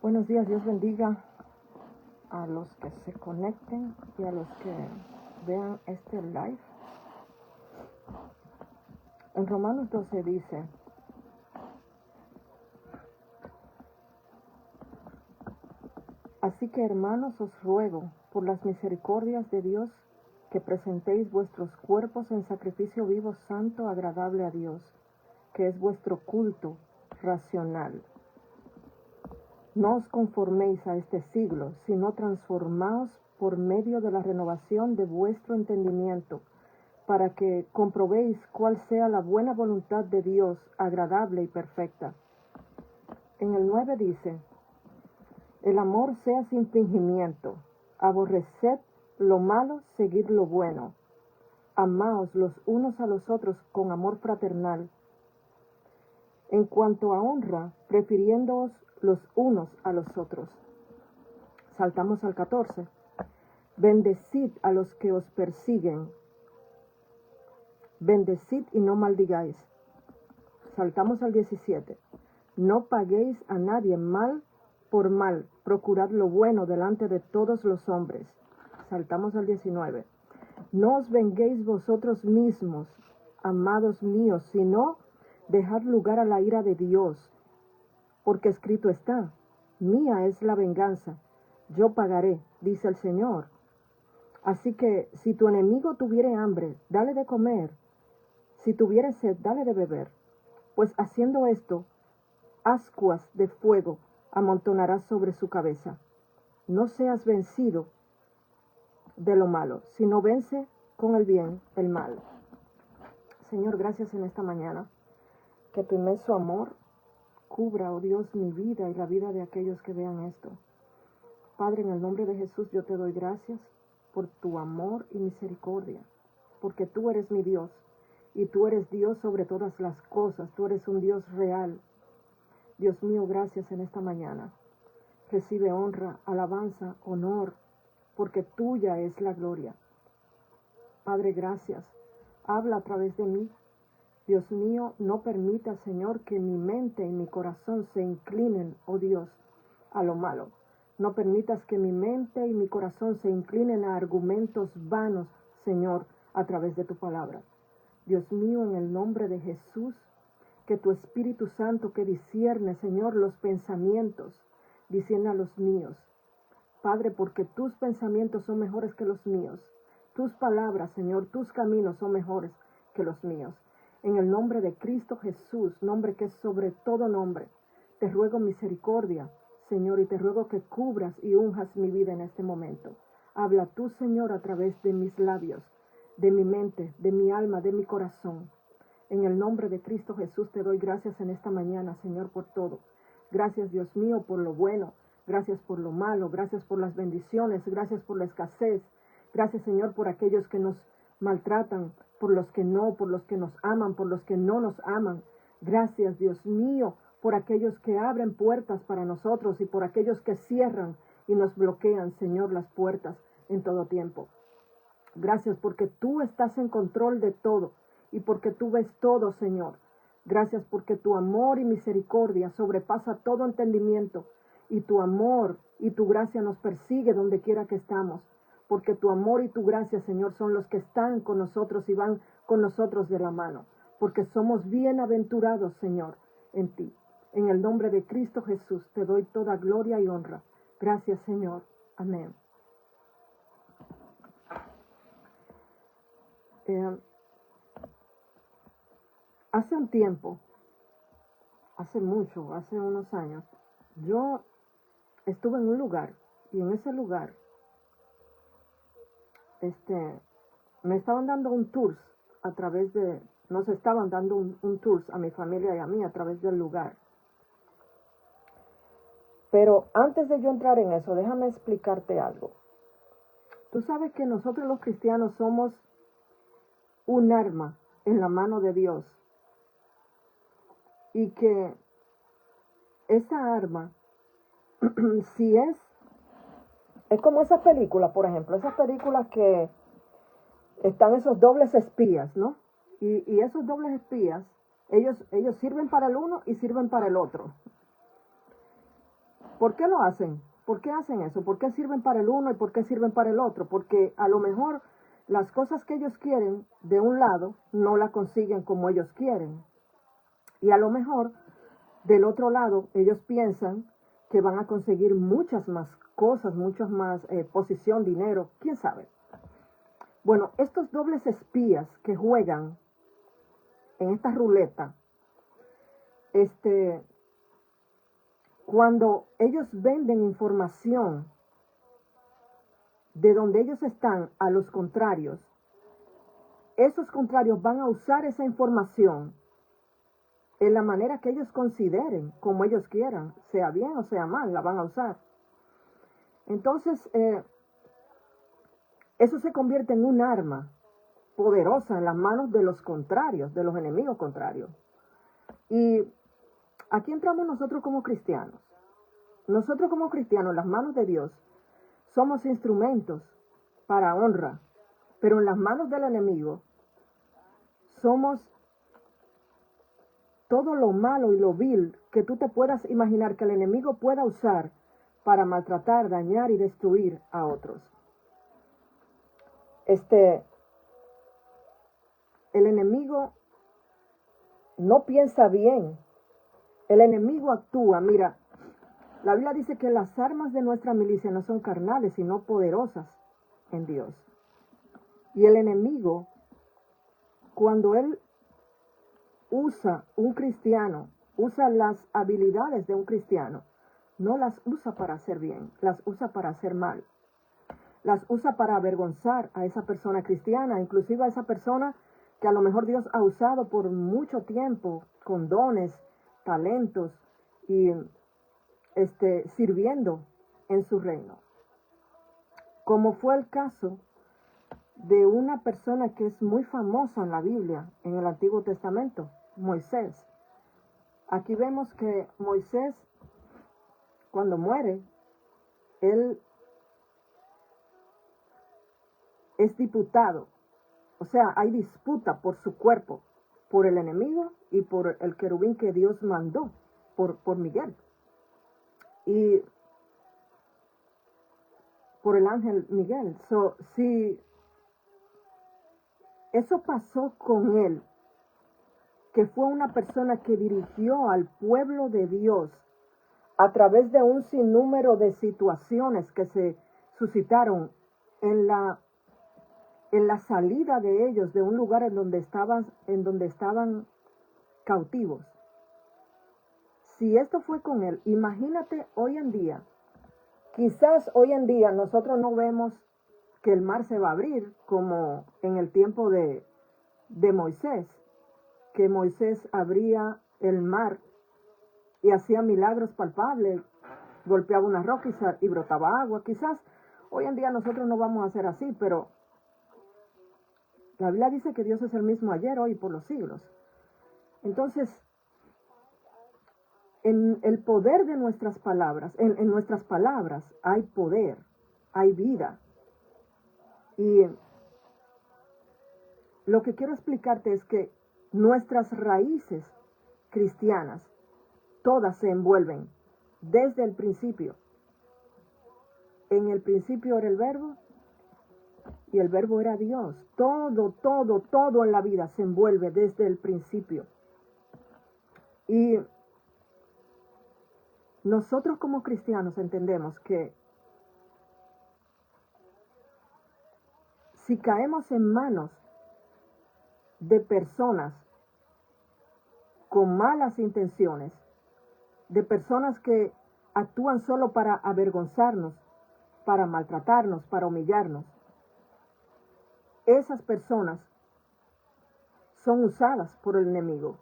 Buenos días, Dios bendiga a los que se conecten y a los que vean este live. En Romanos 12 dice: así que, hermanos, os ruego por las misericordias de Dios que presentéis vuestros cuerpos en sacrificio vivo, santo, agradable a Dios, que es vuestro culto racional. No os conforméis a este siglo, sino transformaos por medio de la renovación de vuestro entendimiento, para que comprobéis cuál sea la buena voluntad de Dios, agradable y perfecta. En el 9 dice: el amor sea sin fingimiento, aborreced lo malo, seguid lo bueno, amaos los unos a los otros con amor fraternal. En cuanto a honra, prefiriéndoos los unos a los otros. Saltamos al 14. Bendecid a los que os persiguen. Bendecid y no maldigáis. Saltamos al 17. No paguéis a nadie mal por mal, procurad lo bueno delante de todos los hombres. Saltamos al 19. No os venguéis vosotros mismos, amados míos, sino dejad lugar a la ira de Dios, porque escrito está: mía es la venganza, yo pagaré, dice el Señor. Así que si tu enemigo tuviere hambre, dale de comer; si tuviere sed, dale de beber, pues haciendo esto, ascuas de fuego amontonarás sobre su cabeza. No seas vencido de lo malo, sino vence con el bien el mal. Señor, gracias en esta mañana. Que tu inmenso amor cubra, oh Dios, mi vida y la vida de aquellos que vean esto. Padre, en el nombre de Jesús yo te doy gracias por tu amor y misericordia, porque tú eres mi Dios, y tú eres Dios sobre todas las cosas. Tú eres un Dios real. Dios mío, gracias en esta mañana. Recibe honra, alabanza, honor, porque tuya es la gloria. Padre, gracias. Habla a través de mí. Dios mío, no permita, Señor, que mi mente y mi corazón se inclinen, oh Dios, a lo malo. No permitas que mi mente y mi corazón se inclinen a argumentos vanos, Señor, a través de tu palabra. Dios mío, en el nombre de Jesús, que tu Espíritu Santo, que discierne, Señor, los pensamientos, discierne a los míos. Padre, porque tus pensamientos son mejores que los míos. Tus palabras, Señor, tus caminos son mejores que los míos. En el nombre de Cristo Jesús, nombre que es sobre todo nombre, te ruego misericordia, Señor, y te ruego que cubras y unjas mi vida en este momento. Habla tú, Señor, a través de mis labios, de mi mente, de mi alma, de mi corazón. En el nombre de Cristo Jesús te doy gracias en esta mañana, Señor, por todo. Gracias, Dios mío, por lo bueno. Gracias por lo malo. Gracias por las bendiciones. Gracias por la escasez. Gracias, Señor, por aquellos que nos maltratan, por los que no, por los que nos aman, por los que no nos aman. Gracias, Dios mío, por aquellos que abren puertas para nosotros y por aquellos que cierran y nos bloquean, Señor, las puertas en todo tiempo. Gracias porque tú estás en control de todo y porque tú ves todo, Señor. Gracias porque tu amor y misericordia sobrepasa todo entendimiento, y tu amor y tu gracia nos persigue donde quiera que estamos, porque tu amor y tu gracia, Señor, son los que están con nosotros y van con nosotros de la mano, porque somos bienaventurados, Señor, en ti. En el nombre de Cristo Jesús te doy toda gloria y honra. Gracias, Señor. Amén. Hace un tiempo, hace mucho, hace unos años, yo estuve en un lugar, y en ese lugar me estaban dando un tour a través de, nos estaban dando un tour a mi familia y a mí a través del lugar. Pero antes de yo entrar en eso, déjame explicarte algo. Tú sabes que nosotros los cristianos somos un arma en la mano de Dios, y que esa arma, si es como esas películas, por ejemplo, esas películas que están esos dobles espías, ¿no? Y esos dobles espías, ellos sirven para el uno y sirven para el otro. ¿Por qué lo hacen? ¿Por qué hacen eso? ¿Por qué sirven para el uno y por qué sirven para el otro? Porque a lo mejor las cosas que ellos quieren de un lado no las consiguen como ellos quieren. Y a lo mejor del otro lado ellos piensan que van a conseguir muchas más cosas, muchas más posición, dinero, quién sabe. Bueno, estos dobles espías que juegan en esta ruleta, cuando ellos venden información de donde ellos están a los contrarios, esos contrarios van a usar esa información en la manera que ellos consideren, como ellos quieran, sea bien o sea mal, la van a usar. Entonces, eso se convierte en un arma poderosa en las manos de los contrarios, de los enemigos contrarios. Y aquí entramos nosotros como cristianos. Nosotros como cristianos, en las manos de Dios, somos instrumentos para honra, pero en las manos del enemigo somos todo lo malo y lo vil que tú te puedas imaginar que el enemigo pueda usar para maltratar, dañar y destruir a otros. El enemigo no piensa bien. El enemigo actúa. Mira, la Biblia dice que las armas de nuestra milicia no son carnales, sino poderosas en Dios. Y el enemigo, cuando él usa un cristiano, usa las habilidades de un cristiano, no las usa para hacer bien, las usa para hacer mal. Las usa para avergonzar a esa persona cristiana, inclusive a esa persona que a lo mejor Dios ha usado por mucho tiempo, con dones, talentos y sirviendo en su reino. Como fue el caso de una persona que es muy famosa en la Biblia, en el Antiguo Testamento, Moisés. Aquí vemos que Moisés, cuando muere, él es diputado. O sea, hay disputa por su cuerpo, por el enemigo y por el querubín que Dios mandó, por Miguel. Y por el ángel Miguel. Si eso pasó con él, que fue una persona que dirigió al pueblo de Dios a través de un sinnúmero de situaciones que se suscitaron en la salida de ellos de un lugar en donde estaban cautivos. Si esto fue con él, imagínate hoy en día. Quizás hoy en día nosotros no vemos que el mar se va a abrir como en el tiempo de Moisés, que Moisés abría el mar y hacía milagros palpables, golpeaba una roca y brotaba agua. Quizás hoy en día nosotros no vamos a hacer así, pero la Biblia dice que Dios es el mismo ayer, hoy y por los siglos. Entonces, en el poder de nuestras palabras, en nuestras palabras hay poder, hay vida. Y lo que quiero explicarte es que nuestras raíces cristianas, todas se envuelven desde el principio. En el principio era el Verbo y el Verbo era Dios. Todo en la vida se envuelve desde el principio. Y nosotros como cristianos entendemos que si caemos en manos de personas con malas intenciones, de personas que actúan solo para avergonzarnos, para maltratarnos, para humillarnos, esas personas son usadas por el enemigo.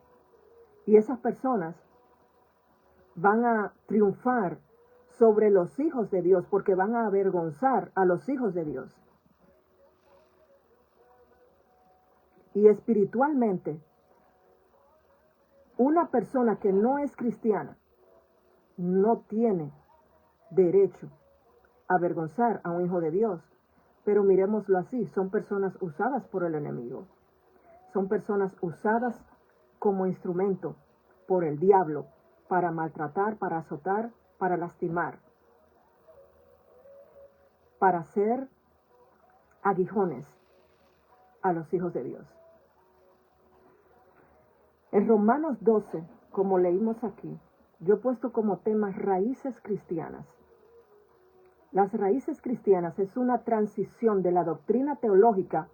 Y esas personas van a triunfar sobre los hijos de Dios porque van a avergonzar a los hijos de Dios. Y espiritualmente, una persona que no es cristiana no tiene derecho a avergonzar a un hijo de Dios. Pero miremoslo así, son personas usadas por el enemigo. Son personas usadas como instrumento por el diablo para maltratar, para azotar, para lastimar, para hacer aguijones a los hijos de Dios. En Romanos 12, como leímos aquí, yo he puesto como tema raíces cristianas. Las raíces cristianas es una transición de la doctrina teológica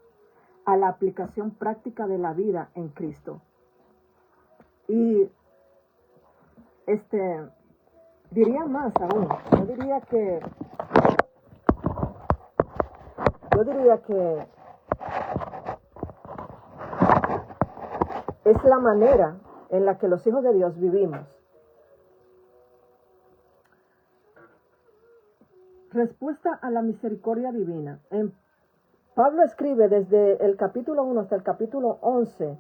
a la aplicación práctica de la vida en Cristo. Y diría más aún, yo diría que es la manera en la que los hijos de Dios vivimos. Respuesta a la misericordia divina. Pablo escribe desde el capítulo 1 hasta el capítulo 11.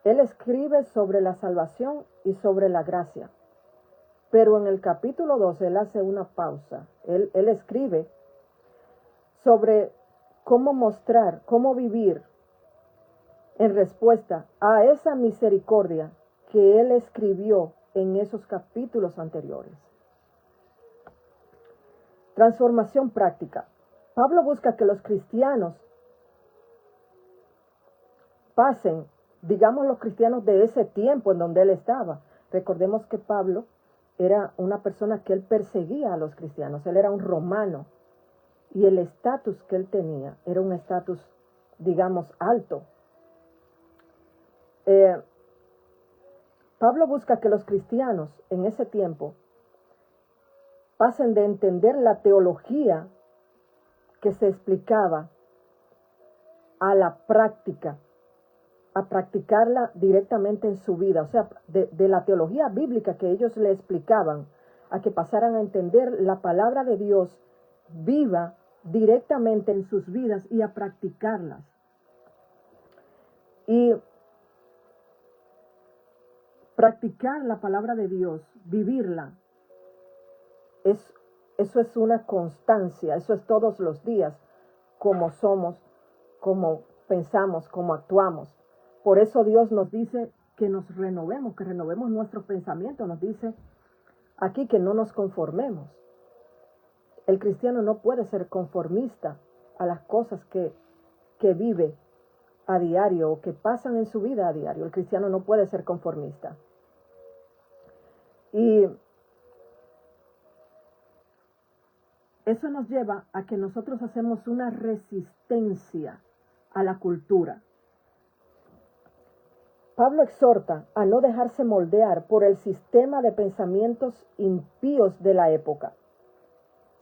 Él escribe sobre la salvación y sobre la gracia. Pero en el capítulo 12 él hace una pausa. Él escribe sobre cómo mostrar, cómo vivir en respuesta a esa misericordia que él escribió en esos capítulos anteriores. Transformación práctica. Pablo busca que los cristianos pasen, digamos los cristianos de ese tiempo en donde él estaba. Recordemos que Pablo era una persona que él perseguía a los cristianos, él era un romano y el estatus que él tenía era un estatus, digamos, alto. Pablo busca que los cristianos en ese tiempo pasen de entender la teología que se explicaba a la práctica, a practicarla directamente en su vida. O sea, de la teología bíblica que ellos le explicaban, a que pasaran a entender la palabra de Dios viva directamente en sus vidas y a practicarlas. Y practicar la palabra de Dios, vivirla, eso es una constancia, eso es todos los días, como somos, como pensamos, como actuamos. Por eso Dios nos dice que nos renovemos, que renovemos nuestros pensamientos. Nos dice aquí que no nos conformemos. El cristiano no puede ser conformista a las cosas que vive a diario o que pasan en su vida a diario. El cristiano no puede ser conformista. Y eso nos lleva a que nosotros hacemos una resistencia a la cultura. Pablo exhorta a no dejarse moldear por el sistema de pensamientos impíos de la época,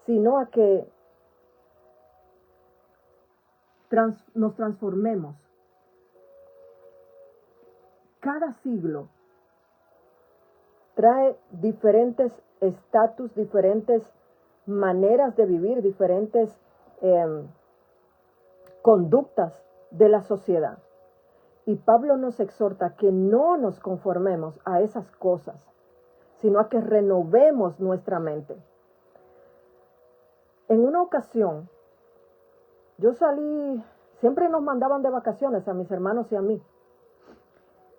sino a que nos transformemos. Cada siglo trae diferentes estatus, diferentes maneras de vivir, diferentes conductas de la sociedad. Y Pablo nos exhorta a que no nos conformemos a esas cosas, sino a que renovemos nuestra mente. En una ocasión, yo salí, siempre nos mandaban de vacaciones a mis hermanos y a mí.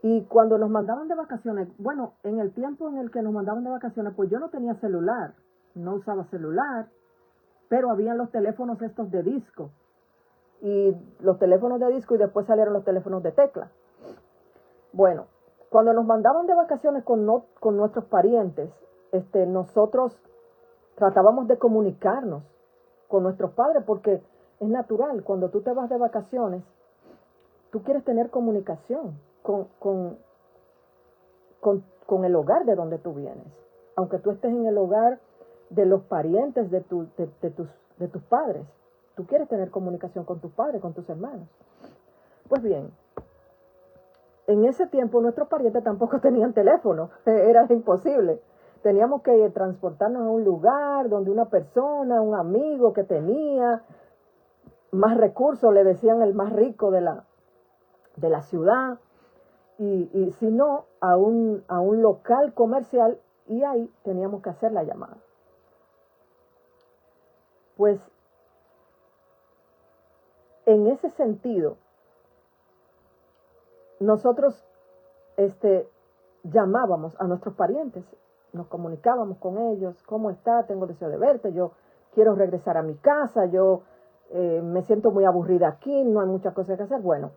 Y cuando nos mandaban de vacaciones, bueno, en el tiempo en el que nos mandaban de vacaciones, pues yo no tenía celular, no usaba celular, pero habían los teléfonos estos de disco. Y los teléfonos de disco y después salieron los teléfonos de tecla. Bueno, cuando nos mandaban de vacaciones con nuestros parientes, nosotros tratábamos de comunicarnos con nuestros padres porque es natural, cuando tú te vas de vacaciones, tú quieres tener comunicación con el hogar de donde tú vienes. Aunque tú estés en el hogar de los parientes de tus padres, tú quieres tener comunicación con tus padres, con tus hermanos. Pues bien, en ese tiempo nuestros parientes tampoco tenían teléfono, era imposible. Teníamos que transportarnos a un lugar donde una persona, un amigo que tenía más recursos, le decían el más rico de la ciudad, y si no, a un local comercial, y ahí teníamos que hacer la llamada. Pues en ese sentido, nosotros llamábamos a nuestros parientes nos comunicábamos con ellos. ¿Cómo está? Tengo deseo de verte. Yo quiero regresar a mi casa. Yo me siento muy aburrida aquí. No hay muchas cosas que hacer. Bueno,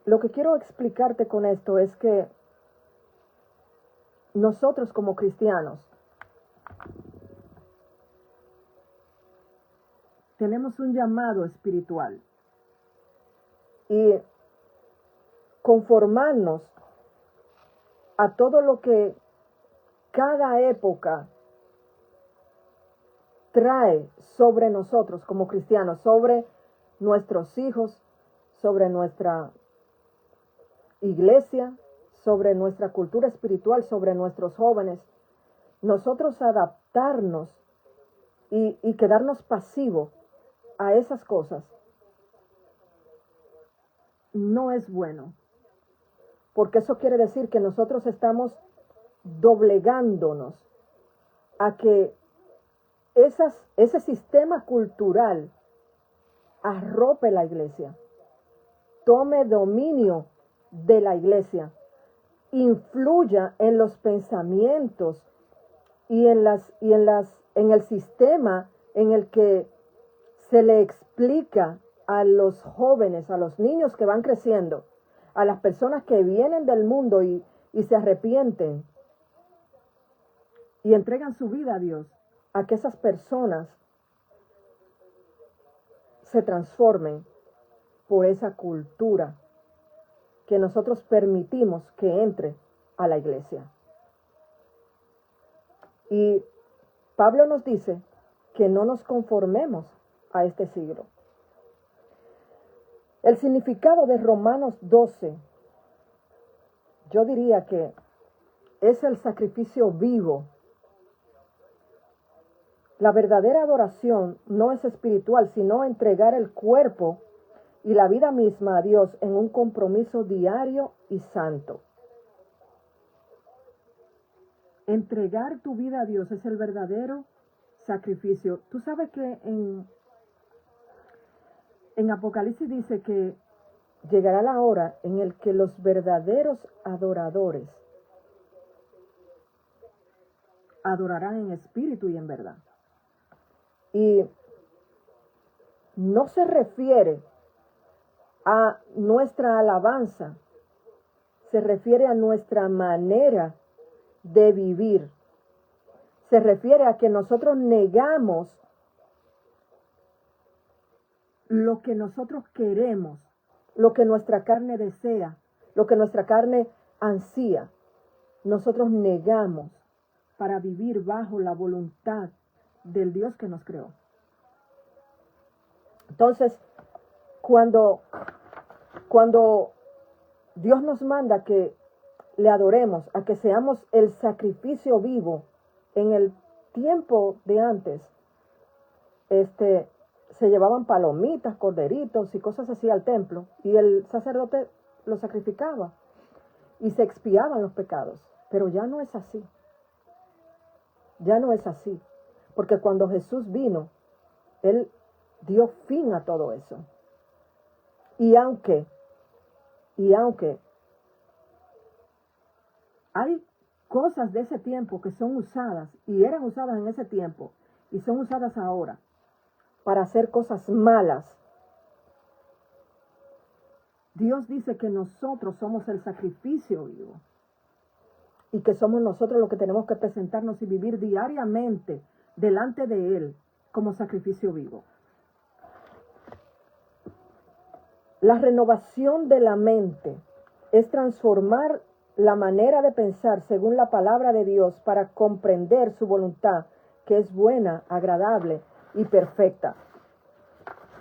lo que quiero explicarte con esto es que nosotros como cristianos tenemos un llamado espiritual y conformarnos a todo lo que cada época trae sobre nosotros como cristianos, sobre nuestros hijos, sobre nuestra iglesia, sobre nuestra cultura espiritual, sobre nuestros jóvenes. Nosotros adaptarnos y quedarnos pasivos a esas cosas no es bueno, porque eso quiere decir que nosotros estamos doblegándonos a que ese sistema cultural arrope la iglesia, tome dominio de la iglesia, influya en los pensamientos y en el sistema en el que se le explica a los jóvenes, a los niños que van creciendo, a las personas que vienen del mundo y se arrepienten y entregan su vida a Dios, a que esas personas se transformen por esa cultura que nosotros permitimos que entre a la iglesia. Y Pablo nos dice que no nos conformemos a este siglo. El significado de Romanos 12, yo diría que es el sacrificio vivo. La verdadera adoración no es espiritual, sino entregar el cuerpo y la vida misma a Dios en un compromiso diario y santo. Entregar tu vida a Dios es el verdadero sacrificio. Tú sabes que en Apocalipsis dice que llegará la hora en el que los verdaderos adoradores adorarán en espíritu y en verdad. Y no se refiere a nuestra alabanza, se refiere a nuestra manera de vivir. Se refiere a que nosotros negamos lo que nosotros queremos, lo que nuestra carne desea, lo que nuestra carne ansía. Nosotros negamos para vivir bajo la voluntad del Dios que nos creó. Entonces, cuando Dios nos manda que le adoremos, a que seamos el sacrificio vivo, en el tiempo de antes, se llevaban palomitas, corderitos y cosas así al templo, y el sacerdote los sacrificaba y se expiaban los pecados. Pero ya no es así. Ya no es así. Porque cuando Jesús vino, Él dio fin a todo eso. Y aunque hay cosas de ese tiempo que son usadas y eran usadas en ese tiempo y son usadas ahora para hacer cosas malas, Dios dice que nosotros somos el sacrificio vivo y que somos nosotros los que tenemos que presentarnos y vivir diariamente delante de Él como sacrificio vivo. La renovación de la mente es transformar la manera de pensar según la palabra de Dios para comprender su voluntad, que es buena, agradable y perfecta.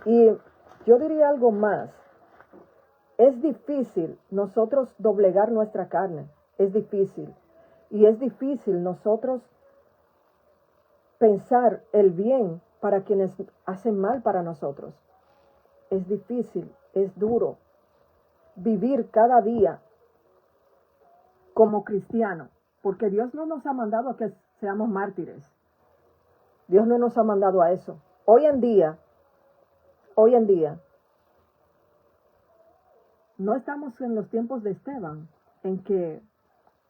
Y yo diría algo más. Es difícil nosotros doblegar nuestra carne. Es difícil. Y es difícil nosotros pensar el bien para quienes hacen mal para nosotros. Es difícil, es duro vivir cada día como cristiano, porque Dios no nos ha mandado a que seamos mártires. Dios no nos ha mandado a eso. Hoy en día, no estamos en los tiempos de Esteban, en que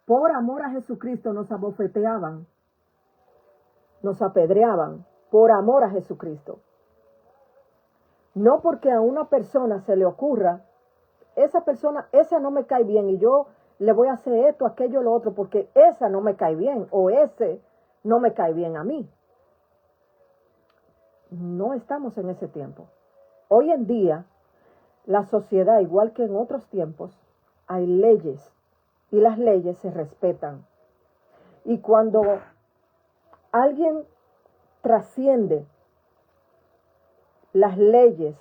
por amor a Jesucristo nos abofeteaban, nos apedreaban, por amor a Jesucristo. No porque a una persona se le ocurra, esa no me cae bien y yo le voy a hacer esto, aquello, lo otro, porque esa no me cae bien o ese no me cae bien a mí. No estamos en ese tiempo. Hoy en día, la sociedad, igual que en otros tiempos, hay leyes y las leyes se respetan. Y cuando alguien trasciende las leyes,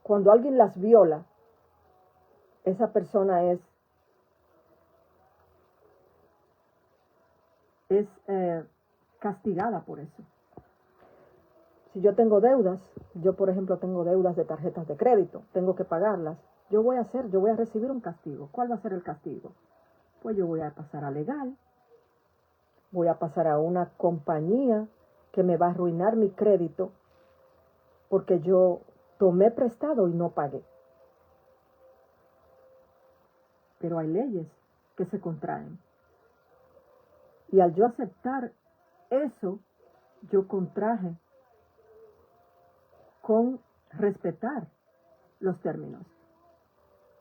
cuando alguien las viola, esa persona es castigada por eso. Si yo tengo deudas, yo por ejemplo tengo deudas de tarjetas de crédito, tengo que pagarlas, yo voy a recibir un castigo. ¿Cuál va a ser el castigo? Pues yo voy a pasar a legal, voy a pasar a una compañía que me va a arruinar mi crédito porque yo tomé prestado y no pagué. Pero hay leyes que se contraen. Y al yo aceptar eso, yo contraje con respetar los términos.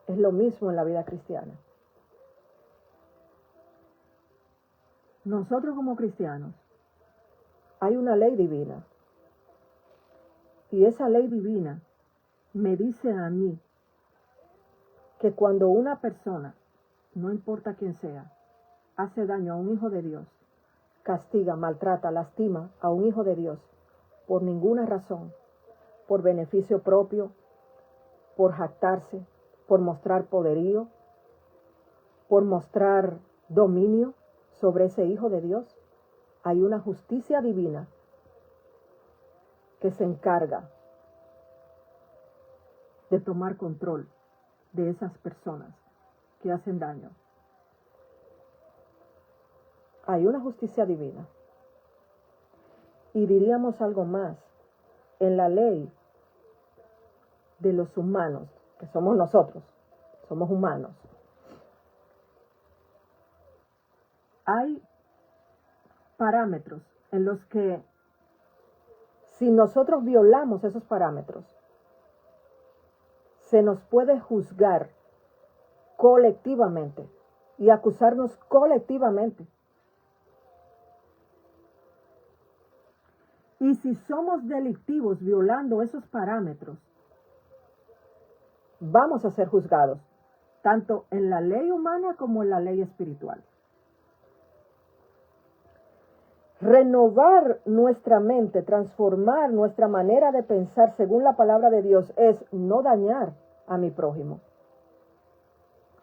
Es lo mismo en la vida cristiana. Nosotros como cristianos, hay una ley divina. Y esa ley divina me dice a mí que cuando una persona, no importa quién sea, hace daño a un hijo de Dios, castiga, maltrata, lastima a un hijo de Dios por ninguna razón, por beneficio propio, por jactarse, por mostrar poderío, por mostrar dominio sobre ese hijo de Dios, hay una justicia divina que se encarga de tomar control de esas personas que hacen daño. Hay una justicia divina. Y diríamos algo más. En la ley de los humanos, que somos nosotros, somos humanos, hay parámetros en los que si nosotros violamos esos parámetros, se nos puede juzgar colectivamente y acusarnos colectivamente. Y si somos delictivos violando esos parámetros, vamos a ser juzgados, tanto en la ley humana como en la ley espiritual. Renovar nuestra mente, transformar nuestra manera de pensar según la palabra de Dios es no dañar a mi prójimo.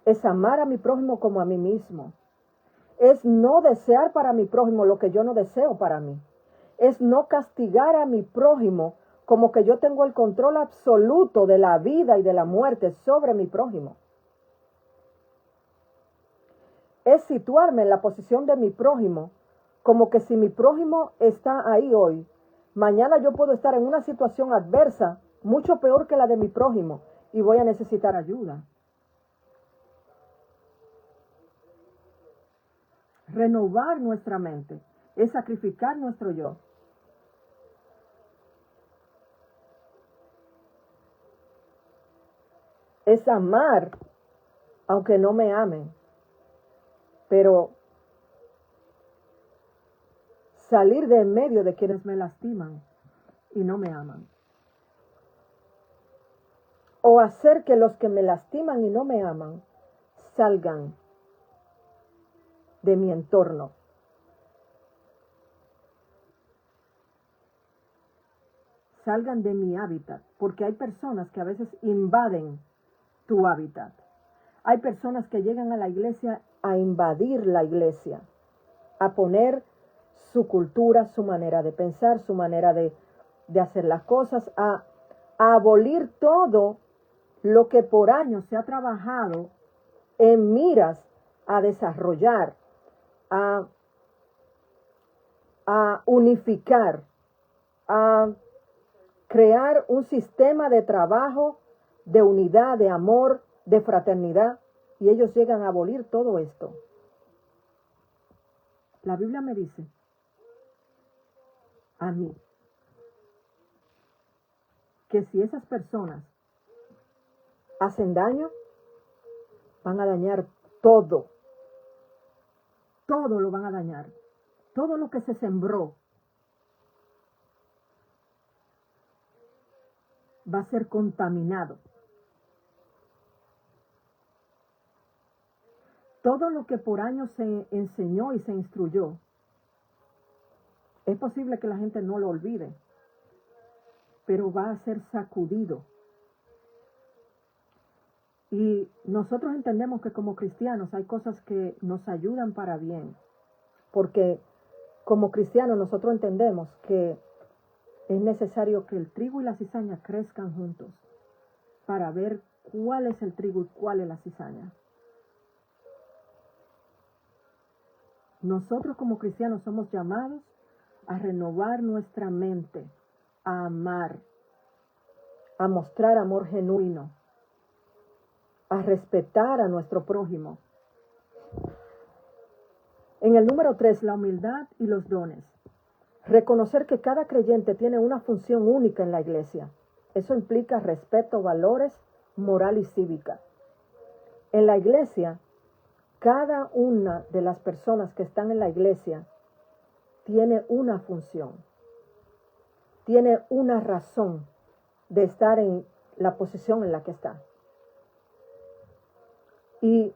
Es amar a mi prójimo como a mí mismo. Es no desear para mi prójimo lo que yo no deseo para mí. Es no castigar a mi prójimo como que yo tengo el control absoluto de la vida y de la muerte sobre mi prójimo. Es situarme en la posición de mi prójimo como que si mi prójimo está ahí hoy, mañana yo puedo estar en una situación adversa, mucho peor que la de mi prójimo, y voy a necesitar ayuda. Renovar nuestra mente es sacrificar nuestro yo. Es amar, aunque no me amen, pero salir de en medio de quienes me lastiman y no me aman. O hacer que los que me lastiman y no me aman salgan de mi entorno. Salgan de mi hábitat, porque hay personas que a veces invaden tu hábitat. Hay personas que llegan a la iglesia a invadir la iglesia, a poner su cultura, su manera de pensar, su manera de hacer las cosas, a abolir todo lo que por años se ha trabajado en miras a desarrollar, a unificar, a crear un sistema de trabajo, de unidad, de amor, de fraternidad y ellos llegan a abolir todo esto. La Biblia me dice a mí que si esas personas hacen daño, van a dañar todo. Todo lo van a dañar. Todo lo que se sembró va a ser contaminado. Todo lo que por años se enseñó y se instruyó, es posible que la gente no lo olvide, pero va a ser sacudido. Y nosotros entendemos que como cristianos hay cosas que nos ayudan para bien, porque como cristianos nosotros entendemos que es necesario que el trigo y la cizaña crezcan juntos para ver cuál es el trigo y cuál es la cizaña. Nosotros como cristianos somos llamados a renovar nuestra mente, a amar, a mostrar amor genuino, a respetar a nuestro prójimo. En el número 3, la humildad y los dones. Reconocer que cada creyente tiene una función única en la iglesia. Eso implica respeto, valores, moral y cívica. En la iglesia, cada una de las personas que están en la iglesia tiene una función, tiene una razón de estar en la posición en la que está. Y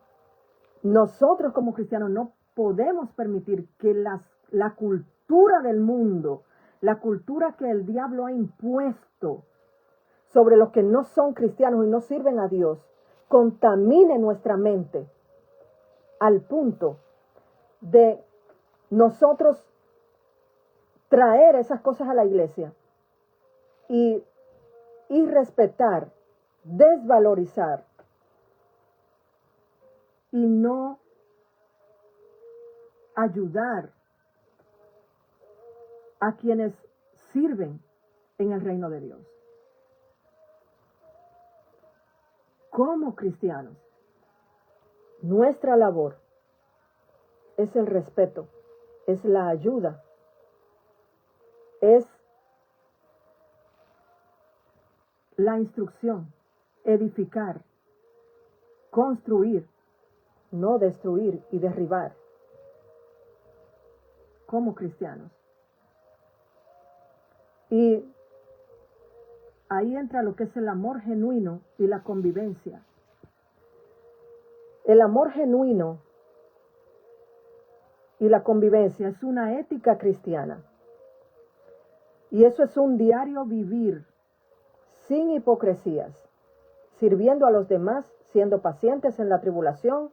nosotros como cristianos no podemos permitir que la cultura del mundo, la cultura que el diablo ha impuesto sobre los que no son cristianos y no sirven a Dios, contamine nuestra mente al punto de nosotros traer esas cosas a la iglesia y irrespetar, desvalorizar y no ayudar a quienes sirven en el reino de Dios. Como cristianos, nuestra labor es el respeto, es la ayuda, es la instrucción, edificar, construir, no destruir y derribar. Como cristianos. Y ahí entra lo que es el amor genuino y la convivencia. El amor genuino y la convivencia es una ética cristiana. Y eso es un diario vivir sin hipocresías, sirviendo a los demás, siendo pacientes en la tribulación,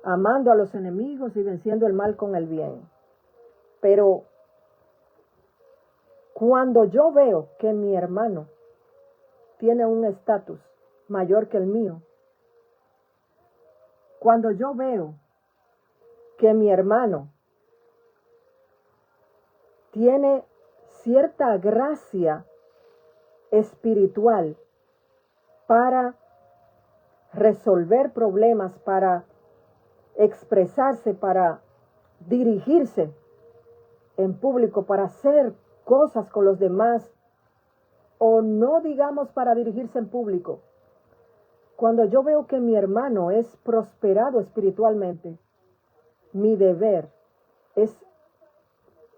amando a los enemigos y venciendo el mal con el bien. Pero cuando yo veo que mi hermano tiene un estatus mayor que el mío, cuando yo veo que mi hermano tiene cierta gracia espiritual para resolver problemas, para expresarse, para dirigirse en público, para hacer cosas con los demás, o no digamos para dirigirse en público. Cuando yo veo que mi hermano es prosperado espiritualmente, mi deber es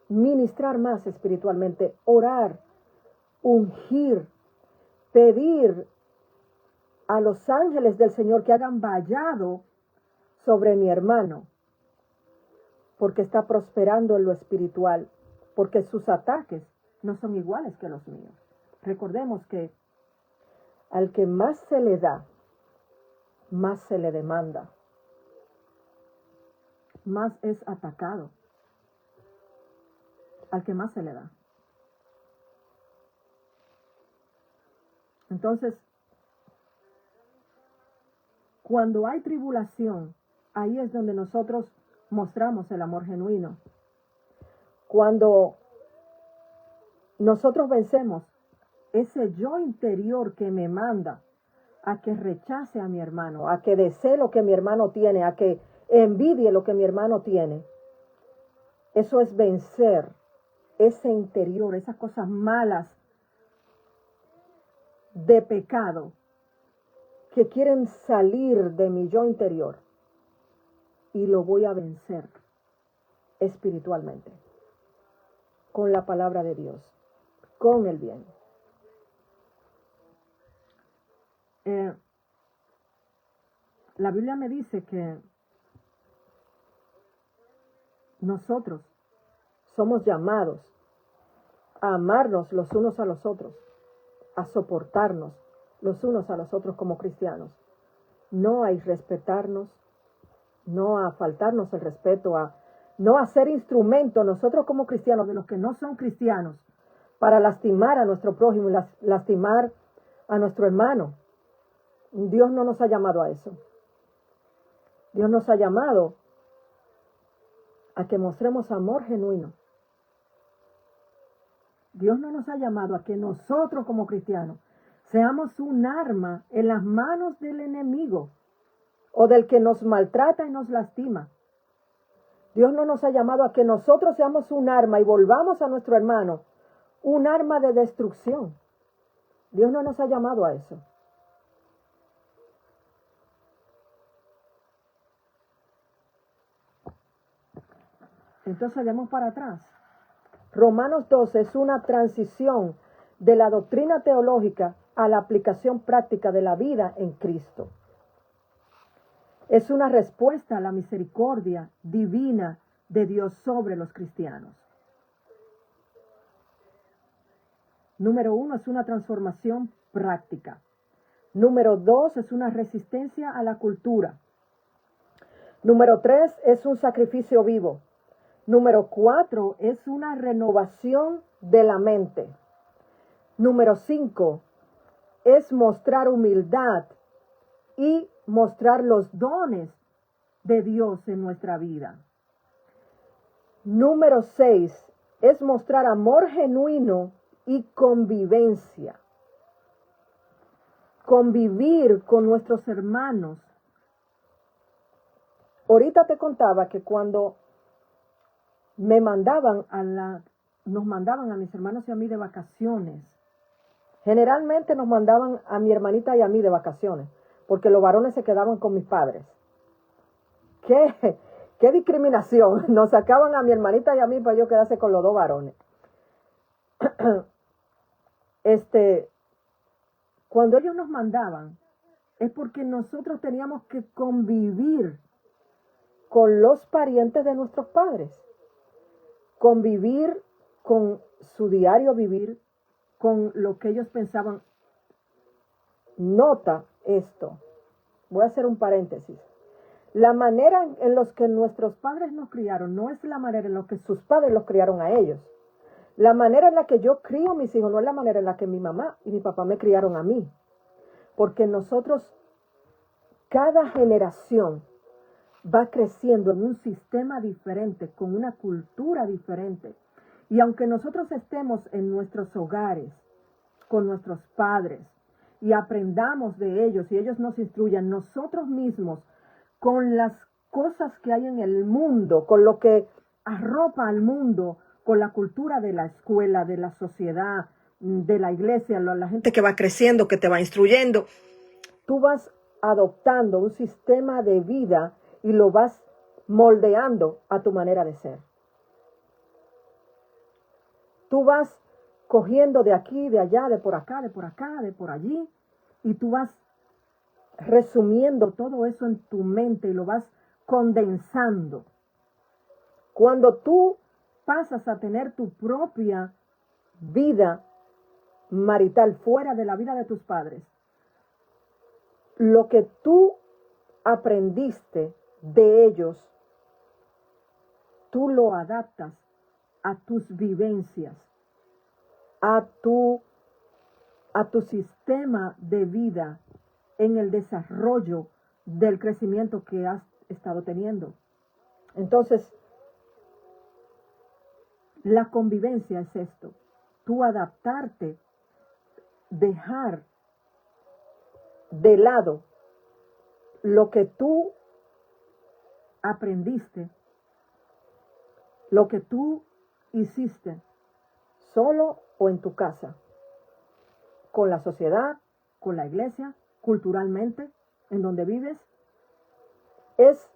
ministrar más espiritualmente, orar, ungir, pedir a los ángeles del Señor que hagan vallado sobre mi hermano, porque está prosperando en lo espiritual, porque sus ataques no son iguales que los míos. Recordemos que al que más se le da, más se le demanda, más es atacado, al que más se le da. Entonces, cuando hay tribulación, ahí es donde nosotros mostramos el amor genuino. Cuando nosotros vencemos ese yo interior que me manda a que rechace a mi hermano, a que desee lo que mi hermano tiene, a que envidie lo que mi hermano tiene. Eso es vencer ese interior, esas cosas malas de pecado que quieren salir de mi yo interior, y lo voy a vencer espiritualmente, con la palabra de Dios, con el bien. La Biblia me dice que nosotros somos llamados a amarnos los unos a los otros, a soportarnos los unos a los otros como cristianos, no a irrespetarnos, no a faltarnos el respeto, no a ser instrumento nosotros como cristianos de los que no son cristianos para lastimar a nuestro prójimo y lastimar a nuestro hermano. Dios no nos ha llamado a eso. Dios nos ha llamado a que mostremos amor genuino. Dios no nos ha llamado a que nosotros como cristianos seamos un arma en las manos del enemigo o del que nos maltrata y nos lastima. Dios no nos ha llamado a que nosotros seamos un arma y volvamos a nuestro hermano un arma de destrucción. Dios no nos ha llamado a eso. Entonces vamos para atrás. Romanos 12 es una transición de la doctrina teológica a la aplicación práctica de la vida en Cristo. Es una respuesta a la misericordia divina de Dios sobre los cristianos. Número 1 es una transformación práctica. Número 2 es una resistencia a la cultura. Número 3 es un sacrificio vivo. Número 4 es una renovación de la mente. Número 5 es mostrar humildad y mostrar los dones de Dios en nuestra vida. Número 6 es mostrar amor genuino y convivencia. Convivir con nuestros hermanos. Ahorita te contaba que cuando nos mandaban a mis hermanos y a mí de vacaciones. Generalmente nos mandaban a mi hermanita y a mí de vacaciones, porque los varones se quedaban con mis padres. ¡Qué discriminación! Nos sacaban a mi hermanita y a mí para yo quedarse con los dos varones. Cuando ellos nos mandaban, es porque nosotros teníamos que convivir con los parientes de nuestros padres. Convivir con su diario vivir, con lo que ellos pensaban. Nota esto. Voy a hacer un paréntesis. La manera en la que nuestros padres nos criaron no es la manera en la que sus padres los criaron a ellos. La manera en la que yo crío a mis hijos no es la manera en la que mi mamá y mi papá me criaron a mí. Porque nosotros, cada generación va creciendo en un sistema diferente, con una cultura diferente. Y aunque nosotros estemos en nuestros hogares, con nuestros padres, y aprendamos de ellos, y ellos nos instruyan, nosotros mismos, con las cosas que hay en el mundo, con lo que arropa al mundo, con la cultura de la escuela, de la sociedad, de la iglesia, la gente que va creciendo, que te va instruyendo, tú vas adoptando un sistema de vida y lo vas moldeando a tu manera de ser. Tú vas cogiendo de aquí, de allá, de por acá, de por allí, y tú vas resumiendo todo eso en tu mente y lo vas condensando. Cuando tú pasas a tener tu propia vida marital fuera de la vida de tus padres, lo que tú aprendiste de ellos, tú lo adaptas a tus vivencias, a tu sistema de vida en el desarrollo del crecimiento que has estado teniendo. Entonces, la convivencia es esto, tú adaptarte, dejar de lado lo que tú aprendiste, lo que tú hiciste, solo o en tu casa, con la sociedad, con la iglesia, culturalmente, en donde vives, es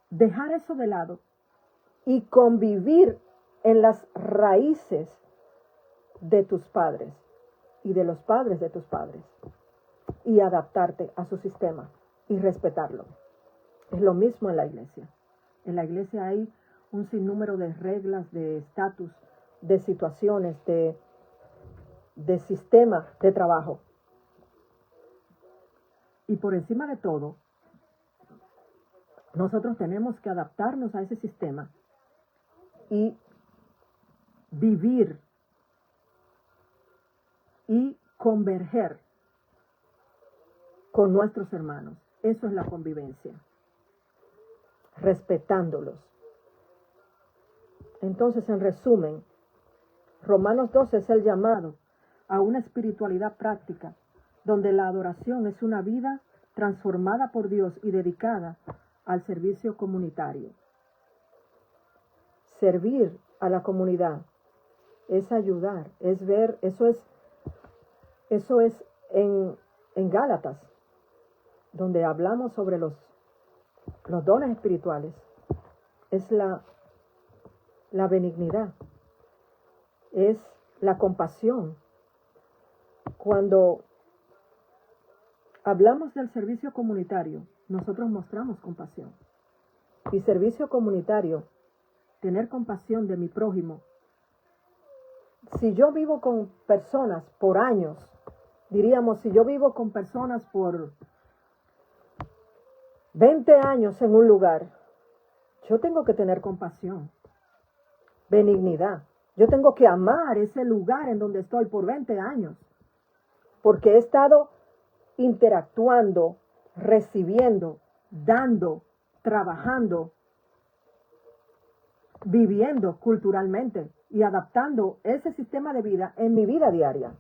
dejar eso de lado y convivir en las raíces de tus padres y de los padres de tus padres y adaptarte a su sistema y respetarlo. Es lo mismo en la iglesia. En la iglesia hay un sinnúmero de reglas, de estatus, de situaciones, de sistema de trabajo. Y por encima de todo, nosotros tenemos que adaptarnos a ese sistema y vivir y converger con nuestros hermanos. Eso es la convivencia, respetándolos. Entonces, en resumen, Romanos 12 es el llamado a una espiritualidad práctica, donde la adoración es una vida transformada por Dios y dedicada al servicio comunitario. Servir a la comunidad es ayudar, es ver, eso es en Gálatas, donde hablamos sobre los dones espirituales. Es la benignidad, es la compasión. Cuando hablamos del servicio comunitario, nosotros mostramos compasión. Y servicio comunitario, tener compasión de mi prójimo. Si yo vivo con personas por años, diríamos, si yo vivo con personas por 20 años en un lugar, yo tengo que tener compasión, benignidad. Yo tengo que amar ese lugar en donde estoy por 20 años, porque he estado interactuando, recibiendo, dando, trabajando, viviendo culturalmente y adaptando ese sistema de vida en mi vida diaria,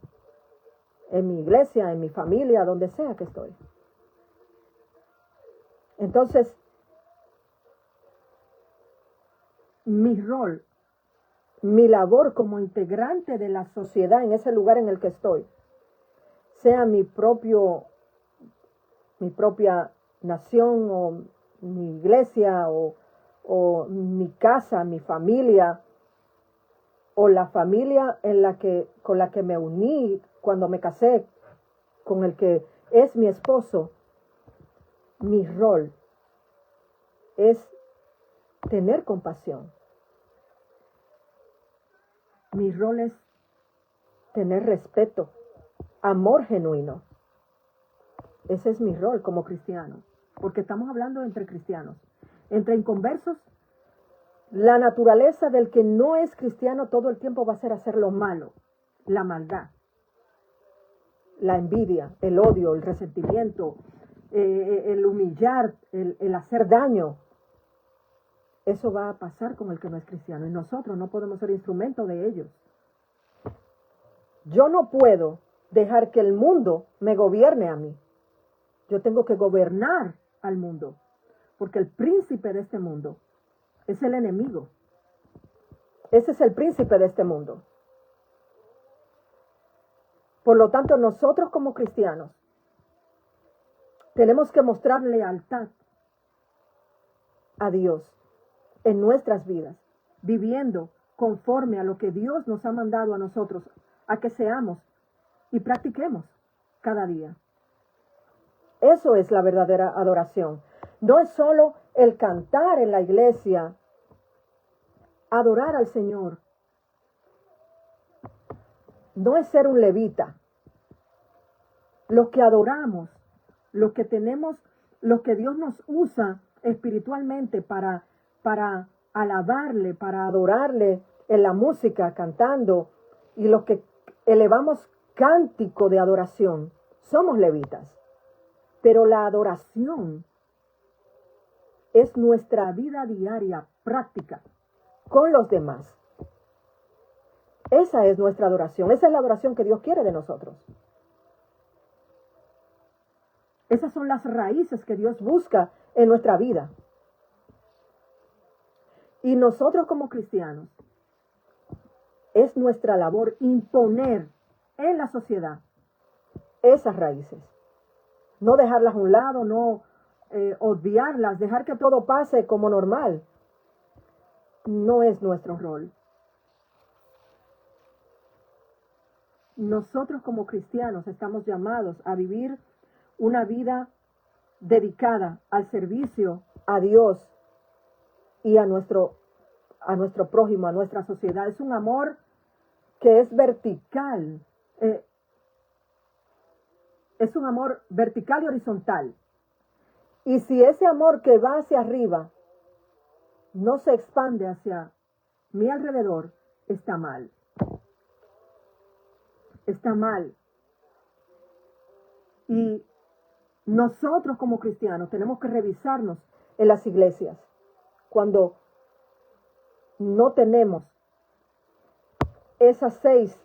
en mi iglesia, en mi familia, donde sea que estoy. Entonces, mi rol, mi labor como integrante de la sociedad en ese lugar en el que estoy, sea mi propia nación o mi iglesia o mi casa, mi familia, o la familia con la que me uní cuando me casé, con el que es mi esposo, mi rol es tener compasión. Mi rol es tener respeto, amor genuino. Ese es mi rol como cristiano, porque estamos hablando entre cristianos. Entre inconversos, la naturaleza del que no es cristiano todo el tiempo va a ser hacer lo malo, la maldad, la envidia, el odio, el resentimiento, el humillar, el hacer daño. Eso va a pasar con el que no es cristiano y nosotros no podemos ser instrumento de ellos. Yo no puedo dejar que el mundo me gobierne a mí. Yo tengo que gobernar al mundo, porque el príncipe de este mundo es el enemigo. Ese es el príncipe de este mundo. Por lo tanto, nosotros como cristianos tenemos que mostrar lealtad a Dios en nuestras vidas, viviendo conforme a lo que Dios nos ha mandado a nosotros a que seamos y practiquemos cada día. Eso es la verdadera adoración. No es solo el cantar en la iglesia, adorar al Señor. No es ser un levita. Lo que adoramos, lo que tenemos, lo que Dios nos usa espiritualmente para alabarle, para adorarle en la música, cantando, y lo que elevamos cántico de adoración, somos levitas. Pero la adoración es nuestra vida diaria, práctica, con los demás. Esa es nuestra adoración, esa es la adoración que Dios quiere de nosotros. Esas son las raíces que Dios busca en nuestra vida. Y nosotros como cristianos, es nuestra labor imponer en la sociedad esas raíces. No dejarlas a un lado, no obviarlas, dejar que todo pase como normal. No es nuestro rol. Nosotros como cristianos estamos llamados a vivir una vida dedicada al servicio a Dios y a nuestro prójimo, a nuestra sociedad. Es un amor que es vertical. Es un amor vertical y horizontal. Y si ese amor que va hacia arriba no se expande hacia mi alrededor, está mal. Está mal. Y nosotros como cristianos tenemos que revisarnos en las iglesias cuando no tenemos esas 6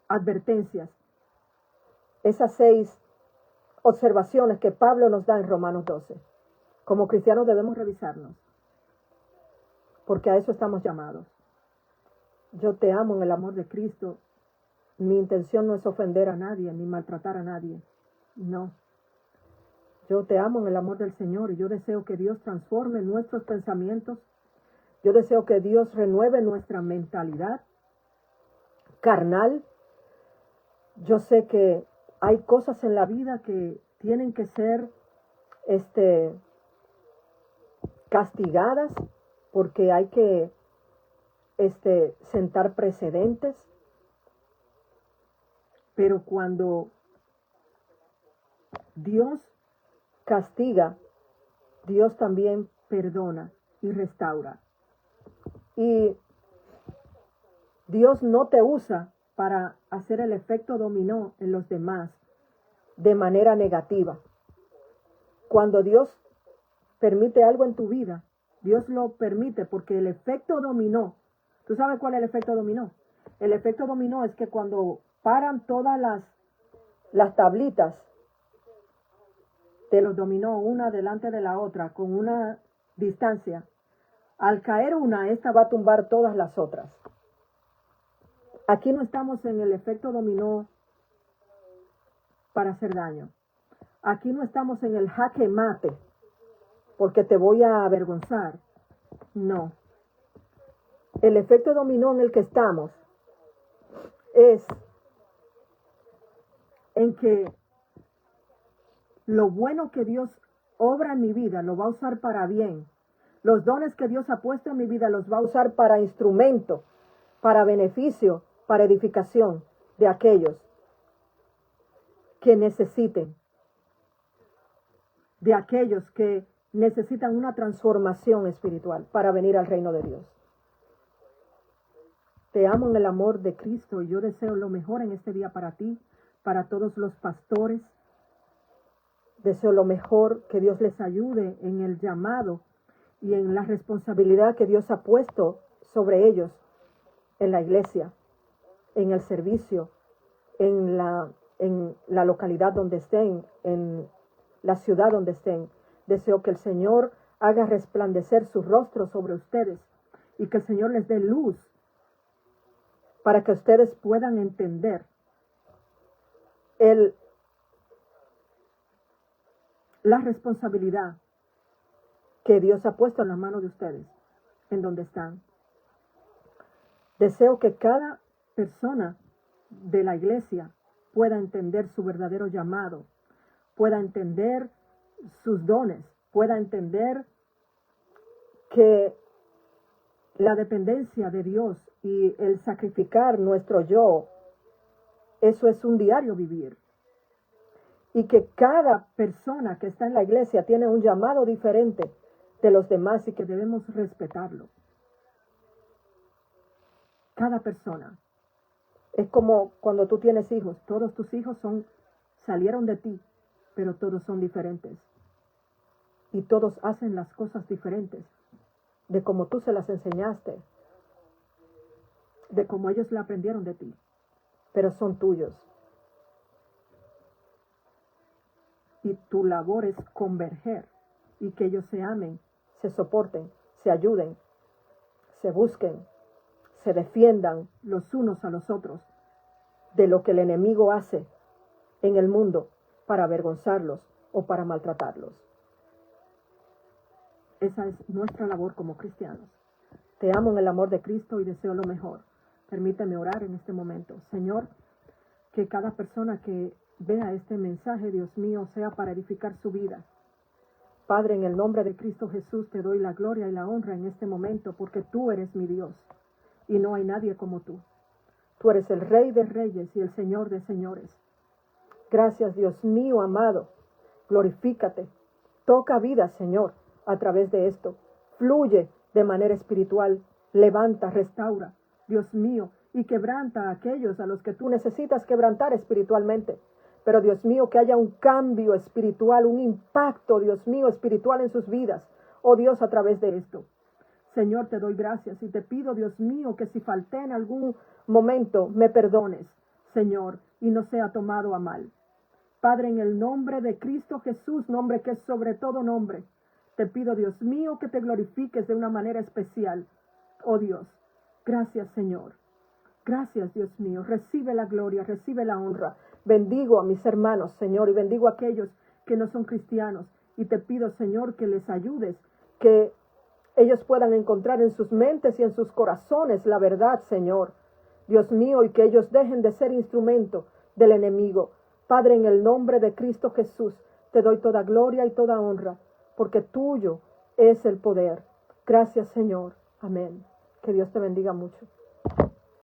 advertencias, esas 6 observaciones que Pablo nos da en Romanos 12. Como cristianos debemos revisarnos, porque a eso estamos llamados. Yo te amo en el amor de Cristo. Mi intención no es ofender a nadie, ni maltratar a nadie. No. Yo te amo en el amor del Señor y yo deseo que Dios transforme nuestros pensamientos. Yo deseo que Dios renueve nuestra mentalidad carnal. Yo sé que hay cosas en la vida que tienen que ser castigadas porque hay que sentar precedentes. Pero cuando Dios castiga, Dios también perdona y restaura. Y Dios no te usa para hacer el efecto dominó en los demás de manera negativa. Cuando Dios permite algo en tu vida, Dios lo permite porque el efecto dominó. ¿Tú sabes cuál es el efecto dominó? El efecto dominó es que cuando paran todas las tablitas de los dominó una delante de la otra con una distancia, al caer una, esta va a tumbar todas las otras. Aquí no estamos en el efecto dominó para hacer daño. Aquí no estamos en el jaque mate porque te voy a avergonzar. No. El efecto dominó en el que estamos es en que lo bueno que Dios obra en mi vida lo va a usar para bien. Los dones que Dios ha puesto en mi vida los va a usar para instrumento, para beneficio, para edificación de aquellos que necesiten, de aquellos que necesitan una transformación espiritual para venir al reino de Dios. Te amo en el amor de Cristo y yo deseo lo mejor en este día para ti, para todos los pastores. Deseo lo mejor, que Dios les ayude en el llamado y en la responsabilidad que Dios ha puesto sobre ellos en la iglesia, en el servicio, en la localidad donde estén, en la ciudad donde estén. Deseo que el Señor haga resplandecer su rostro sobre ustedes y que el Señor les dé luz para que ustedes puedan entender la responsabilidad que Dios ha puesto en las manos de ustedes, en donde están. Deseo que cada persona de la iglesia pueda entender su verdadero llamado, pueda entender sus dones, pueda entender que la dependencia de Dios y el sacrificar nuestro yo, eso es un diario vivir. Y que cada persona que está en la iglesia tiene un llamado diferente de los demás y que debemos respetarlo. Cada persona. Es como cuando tú tienes hijos. Todos tus hijos salieron de ti, pero todos son diferentes. Y todos hacen las cosas diferentes, de como tú se las enseñaste, de como ellos la aprendieron de ti, pero son tuyos. y tu labor es converger y que ellos se amen, se soporten, se ayuden, se busquen, se defiendan los unos a los otros de lo que el enemigo hace en el mundo para avergonzarlos o para maltratarlos. Esa es nuestra labor como cristianos. Te amo en el amor de Cristo y deseo lo mejor. Permíteme orar en este momento. Señor, que cada persona que vea este mensaje, Dios mío, sea para edificar su vida. Padre, en el nombre de Cristo Jesús te doy la gloria y la honra en este momento porque tú eres mi Dios y no hay nadie como tú. Tú eres el Rey de Reyes y el Señor de Señores. Gracias, Dios mío amado. Glorifícate. Toca vida, Señor, a través de esto. Fluye de manera espiritual. Levanta, restaura, Dios mío, y quebranta a aquellos a los que tú necesitas quebrantar espiritualmente. Pero Dios mío, que haya un cambio espiritual, un impacto, Dios mío, espiritual en sus vidas. Oh Dios, a través de esto. Señor, te doy gracias y te pido, Dios mío, que si falté en algún momento, me perdones, Señor, y no sea tomado a mal. Padre, en el nombre de Cristo Jesús, nombre que es sobre todo nombre, te pido, Dios mío, que te glorifiques de una manera especial. Oh Dios, gracias, Señor. Gracias, Dios mío. Recibe la gloria, recibe la honra. Bendigo a mis hermanos, Señor, y bendigo a aquellos que no son cristianos. Y te pido, Señor, que les ayudes, que ellos puedan encontrar en sus mentes y en sus corazones la verdad, Señor. Dios mío, y que ellos dejen de ser instrumento del enemigo. Padre, en el nombre de Cristo Jesús, te doy toda gloria y toda honra, porque tuyo es el poder. Gracias, Señor. Amén. Que Dios te bendiga mucho.